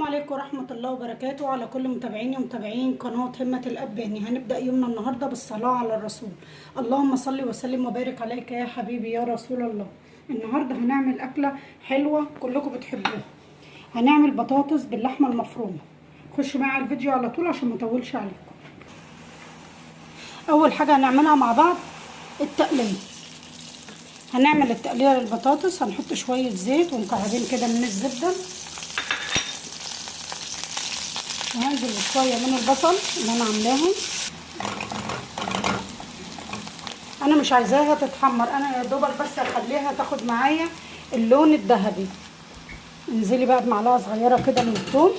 عليكم ورحمة الله وبركاته على كل متابعيني ومتابعين قناة همة الأباني. هنبدأ يومنا النهاردة بالصلاة على الرسول. اللهم صل وسلم وبارك عليك يا حبيبي يا رسول الله. النهاردة هنعمل أكلة حلوة كلكم بتحبوها. هنعمل بطاطس باللحمة المفرومة. خشوا معايا الفيديو على طول عشان ما اطولش عليكم. أول حاجة هنعملها مع بعض التقلية. هنعمل التقلية للبطاطس. هنحط شوية زيت ومكعبين كده من الزبدة، وهنزل شويه من البصل اللي انا عاملاهم. انا مش عايزاها تتحمر، انا يا دوبك بس اخليها تاخد معايا اللون الذهبي. انزلي بقى بمعلقه صغيره كده من الثوم،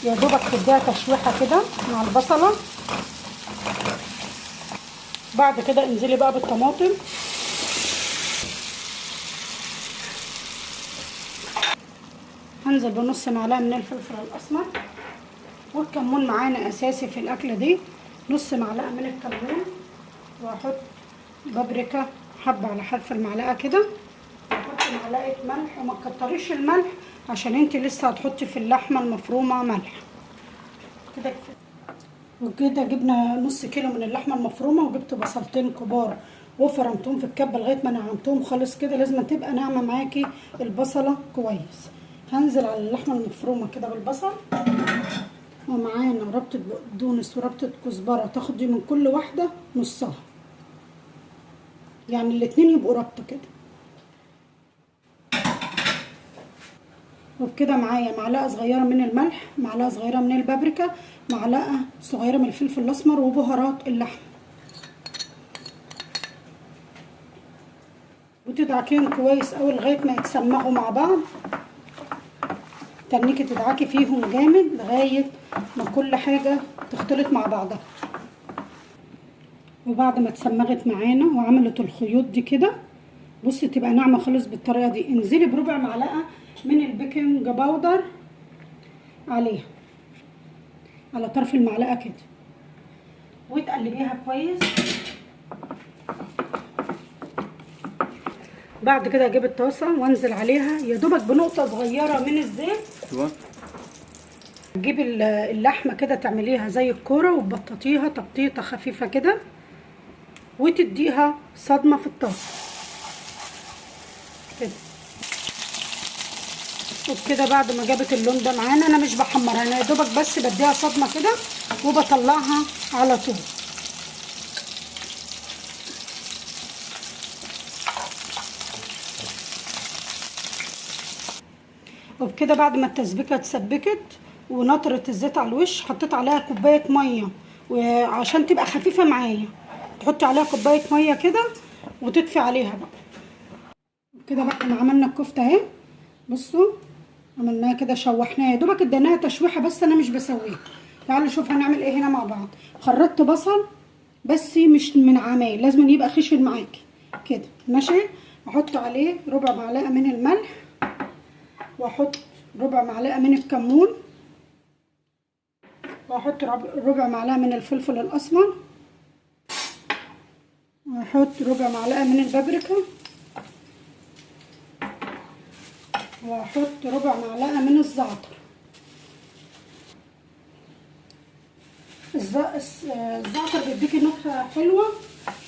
يا دوبك تديها تشويحه كده مع البصله. بعد كده انزلي بقى بالطماطم، هنزل بنص معلقه من الفلفل الاسمر، والكمون معانا اساسي في الاكله دي، نص معلقه من الكمون، واحط بابريكا حبه على حرف المعلقه كده، واحط معلقه ملح، وما تكتريش الملح عشان انت لسه هتحطي في اللحمه المفرومه ملح كده كفايه. وكده جبنا نص كيلو من اللحمه المفرومه، وجبت بصلتين كبار وفرمتهم في الكبه لغايه ما نعمتهم خالص كده. لازم تبقى ناعمه معاكي البصله كويس. هنزل على اللحمه المفرومه كده بالبصل، ومعانا ربطه بقدونس وربطه كزبره، تاخدي من كل واحده نصها، يعني الاتنين يبقوا ربطه كده. وبكده معايا معلقه صغيره من الملح، معلقه صغيره من البابريكا، معلقه صغيره من الفلفل الاسمر، وبهارات اللحم. وتدعكيهم كويس قوي لغايه ما يتسمغوا مع بعض. تنيكي تدعكي فيهم جامد لغايه ما كل حاجه تختلط مع بعضها. وبعد ما اتسمغت معانا وعملت الخيوط دي كده، بصي تبقى ناعمه خالص بالطريقه دي، انزلي بربع معلقه من البيكنج باودر عليها، على طرف المعلقه كده، وتقلبيها كويس. بعد كده اجيب الطاسه وانزل عليها يا دوبك بنقطه صغيره من الزيت. تجيبي اللحمه كده تعمليها زي الكوره وتبططيها تبطيطه خفيفه كده، وتديها صدمه في الطاسه كده. وبكده بعد ما جابت اللون ده معانا، انا مش بحمرها، انا يا دوبك بس بديها صدمه كده وبطلعها على طول. وبكده بعد ما التسبيكه اتسبكت ونطرت الزيت على الوش، حطيت عليها كوبايه ميه، وعشان تبقى خفيفه معايا تحطي عليها كوبايه ميه كده وتطفي عليها بقى. كده بعد ما عملنا الكفته اهي، بصوا عملناها كده، شوحناها يا دوبك اديناها تشويحه، بس انا مش بسويها. تعالوا نشوف هنعمل ايه هنا مع بعض. خرطت بصل بس مش من عمايل، لازم يبقى خشن معاكي كده ماشي. احط عليه ربع معلقه من الملح، واحط ربع معلقه من الكمون، واحط ربع معلقه من الفلفل الاسمر، واحط ربع معلقه من البابريكا، واحط ربع معلقه من الزعتر. الزعتر بيديكي نكهه حلوه.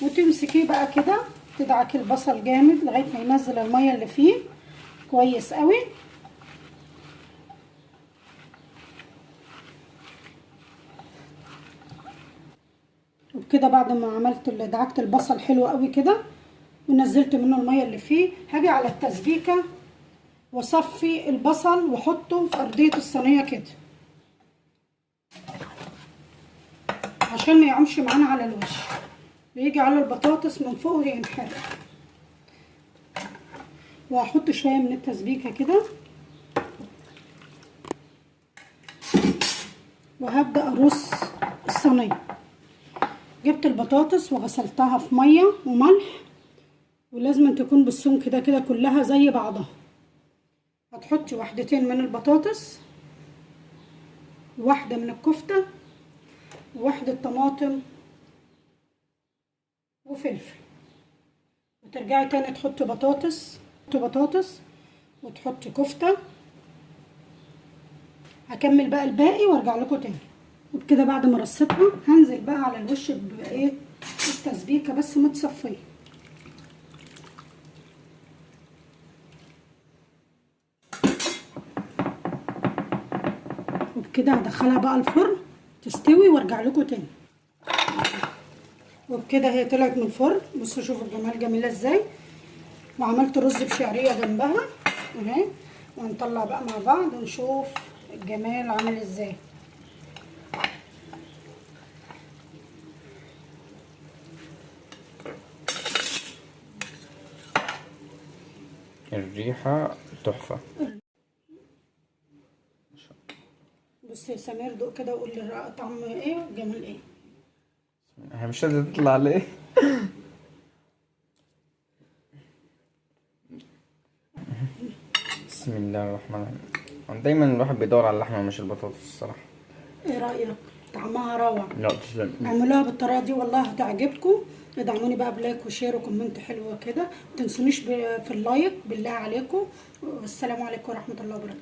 وتمسكيه بقى كده تدعكي البصل جامد لغايه ما ينزل الميه اللي فيه كويس قوي. وبكده بعد ما عملت دعكت البصل حلو قوي كده ونزلت منه الميه اللي فيه، هاجي على التسبيكه واصفي البصل واحطه في ارضيه الصينيه كده عشان ما يعمش معانا على الوش، ويجي على البطاطس من فوق وينحرق. وهحط شويه من التسبيكه كده، وهبدا ارص الصينيه. جبت البطاطس وغسلتها في ميه وملح، ولازم تكون بالسمك كده كده كلها زي بعضها. هتحطي واحدتين من البطاطس، واحده من الكفته، وواحده طماطم وفلفل، وترجعي تاني تحطي بطاطس وتحطي كفته هكمل بقى الباقي وارجع لكم تاني. وبكده بعد ما رصيتها هنزل بقى على الوش بايه التسبيكه بس متصفيه. وبكده هدخلها بقى الفرن تستوي وارجع لكم تاني. وبكده هي طلعت من الفرن. بصوا شوفوا الجمال جميله ازاي. وعملت رز بشعريه جنبها اهي. وهنطلع بقى مع بعض ونشوف الجمال عامل ازاي. الريحة تحفة. بص يا سمير دوق كده وقول لي طعم ايه وجمال ايه. هي مش قادرة تطلع ليه؟ بسم الله الرحمن الرحيم. دايما الواحد بيدور على اللحمة مش البطاطس الصراحة. ايه رأيك؟ طعمها روعة. لا تسلم. اعملوها بالطريقة دي والله هتعجبكم. ادعموني بقى بلايك وشير وكومنت حلوة كده. متنسونيش في اللايك بالله عليكم. والسلام عليكم ورحمة الله وبركاته.